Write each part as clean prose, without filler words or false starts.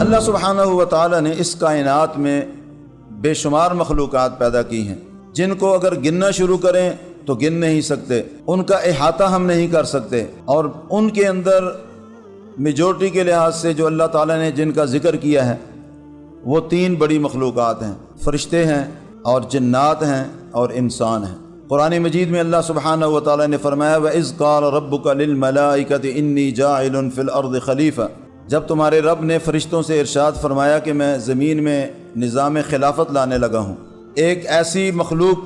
اللہ سبحانہ و تعالی نے اس کائنات میں بے شمار مخلوقات پیدا کی ہیں جن کو اگر گننا شروع کریں تو گن نہیں سکتے، ان کا احاطہ ہم نہیں کر سکتے، اور ان کے اندر میجورٹی کے لحاظ سے جو اللہ تعالیٰ نے جن کا ذکر کیا ہے وہ 3 بڑی مخلوقات ہیں، فرشتے ہیں اور جنات ہیں اور انسان ہیں۔ قرآن مجید میں اللہ سبحانہ و تعالیٰ نے فرمایا وَإِذْ قَالَ رَبُّكَ لِلْمَلَائِكَةِ إِنِّي جَاعِلٌ فِي الْأَرْضِ خَلِيفَةً، جب تمہارے رب نے فرشتوں سے ارشاد فرمایا کہ میں زمین میں نظام خلافت لانے لگا ہوں، ایک ایسی مخلوق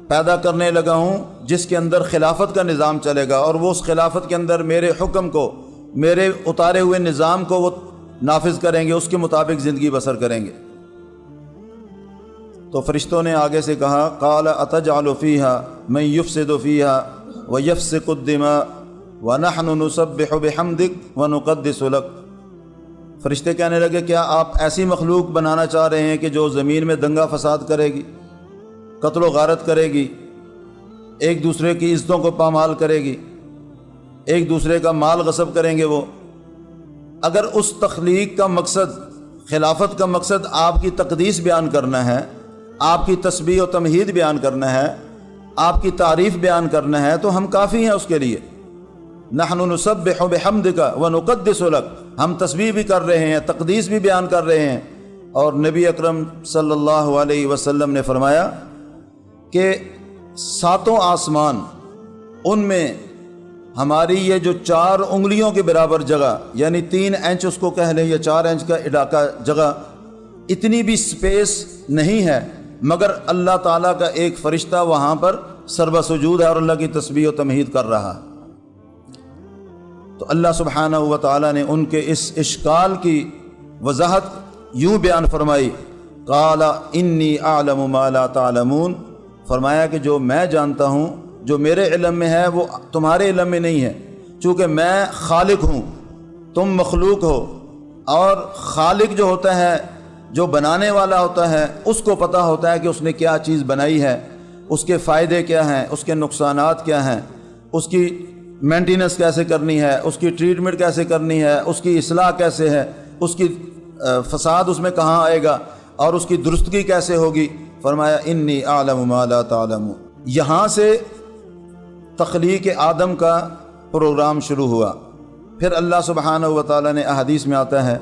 پیدا کرنے لگا ہوں جس کے اندر خلافت کا نظام چلے گا، اور وہ اس خلافت کے اندر میرے حکم کو، میرے اتارے ہوئے نظام کو وہ نافذ کریں گے، اس کے مطابق زندگی بسر کریں گے۔ تو فرشتوں نے آگے سے کہا قال اتجعل فیها من یفسد فیها ویفسق الدماء ونحن نسبح بحمدک ونقدس لک، فرشتے کہنے لگے کیا آپ ایسی مخلوق بنانا چاہ رہے ہیں کہ جو زمین میں دنگا فساد کرے گی، قتل و غارت کرے گی، ایک دوسرے کی عزتوں کو پامال کرے گی، ایک دوسرے کا مال غصب کریں گے؟ وہ اگر اس تخلیق کا مقصد، خلافت کا مقصد آپ کی تقدیس بیان کرنا ہے، آپ کی تسبیح و تمہید بیان کرنا ہے، آپ کی تعریف بیان کرنا ہے، تو ہم کافی ہیں اس کے لیے۔ نحن نسبح بحمدک ونقدس لک، ہم تسبیح بھی کر رہے ہیں، تقدیس بھی بیان کر رہے ہیں۔ اور نبی اکرم صلی اللہ علیہ وسلم نے فرمایا کہ 7 آسمان، ان میں ہماری یہ جو 4 انگلیوں کے برابر جگہ، یعنی 3 انچ اس کو کہہ لیں یا 4 انچ کا علاقہ جگہ، اتنی بھی سپیس نہیں ہے مگر اللہ تعالیٰ کا ایک فرشتہ وہاں پر سربہ سجود ہے اور اللہ کی تسبیح و تمہید کر رہا۔ تو اللہ سبحانہ و تعالیٰ نے ان کے اس اشکال کی وضاحت یوں بیان فرمائی قال انی اعلم ما لا تعلمون، فرمایا کہ جو میں جانتا ہوں، جو میرے علم میں ہے وہ تمہارے علم میں نہیں ہے، چونکہ میں خالق ہوں، تم مخلوق ہو، اور خالق جو ہوتا ہے، جو بنانے والا ہوتا ہے، اس کو پتہ ہوتا ہے کہ اس نے کیا چیز بنائی ہے، اس کے فائدے کیا ہیں، اس کے نقصانات کیا ہیں، اس کی مینٹیننس کیسے کرنی ہے، اس کی ٹریٹمنٹ کیسے کرنی ہے، اس کی اصلاح کیسے ہے، اس کی فساد اس میں کہاں آئے گا، اور اس کی درستگی کیسے ہوگی۔ فرمایا انی اعلم ما لا تعلمون۔ یہاں سے تخلیق آدم کا پروگرام شروع ہوا۔ پھر اللہ سبحانہ و تعالیٰ نے احادیث میں آتا ہے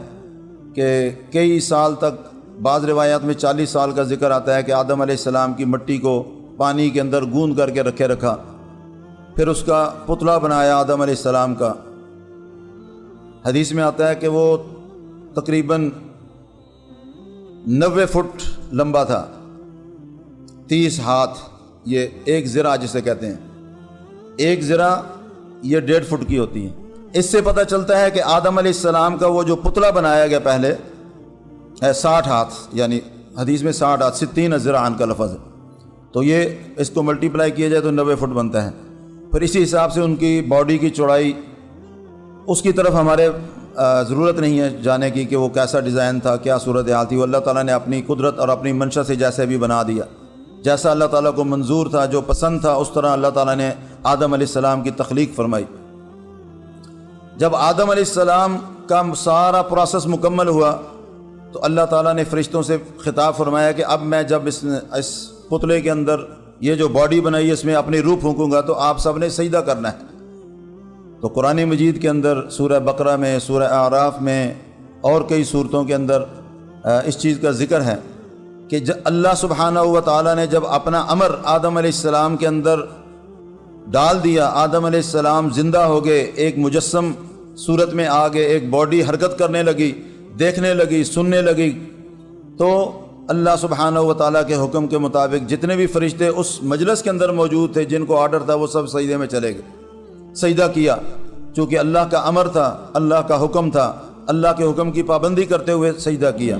کہ کئی سال تک، بعض روایات میں 40 سال کا ذکر آتا ہے کہ آدم علیہ السلام کی مٹی کو پانی کے اندر گوندھ کر کے رکھا، پھر اس کا پتلا بنایا آدم علیہ السلام کا۔ حدیث میں آتا ہے کہ وہ تقریباً 90 فٹ لمبا تھا، 30 ہاتھ، یہ ایک ذراع جسے کہتے ہیں، ایک ذراع یہ 1.5 فٹ کی ہوتی ہے۔ اس سے پتہ چلتا ہے کہ آدم علیہ السلام کا وہ جو پتلا بنایا گیا پہلے 60 ہاتھ، یعنی حدیث میں 60 ہاتھ، 60 ذراعاً کا لفظ ہے، تو یہ اس کو ملٹیپلائی کیا جائے تو 90 فٹ بنتا ہے۔ پھر اسی حساب سے ان کی باڈی کی چوڑائی، اس کی طرف ہمارے ضرورت نہیں ہے جانے کی کہ وہ کیسا ڈیزائن تھا، کیا صورتحال تھی، وہ اللہ تعالیٰ نے اپنی قدرت اور اپنی منشا سے جیسے بھی بنا دیا، جیسا اللہ تعالیٰ کو منظور تھا، جو پسند تھا، اس طرح اللہ تعالیٰ نے آدم علیہ السلام کی تخلیق فرمائی۔ جب آدم علیہ السلام کا سارا پروسیس مکمل ہوا تو اللہ تعالیٰ نے فرشتوں سے خطاب فرمایا کہ اب میں جب اس پتلے کے اندر یہ جو باڈی بنائی ہے اس میں اپنی روح پھونکوں گا تو آپ سب نے سجدہ کرنا ہے۔ تو قرآن مجید کے اندر سورہ بقرہ میں، سورہ اعراف میں اور کئی صورتوں کے اندر اس چیز کا ذکر ہے کہ اللہ سبحانہ و تعالیٰ نے جب اپنا امر آدم علیہ السلام کے اندر ڈال دیا، آدم علیہ السلام زندہ ہو گئے، ایک مجسم صورت میں آ گئے، ایک باڈی حرکت کرنے لگی، دیکھنے لگی، سننے لگی، تو اللہ سبحانہ و تعالیٰ کے حکم کے مطابق جتنے بھی فرشتے اس مجلس کے اندر موجود تھے، جن کو آرڈر تھا، وہ سب سجدے میں چلے گئے، سجدہ کیا، چونکہ اللہ کا امر تھا، اللہ کا حکم تھا، اللہ کے حکم کی پابندی کرتے ہوئے سجدہ کیا۔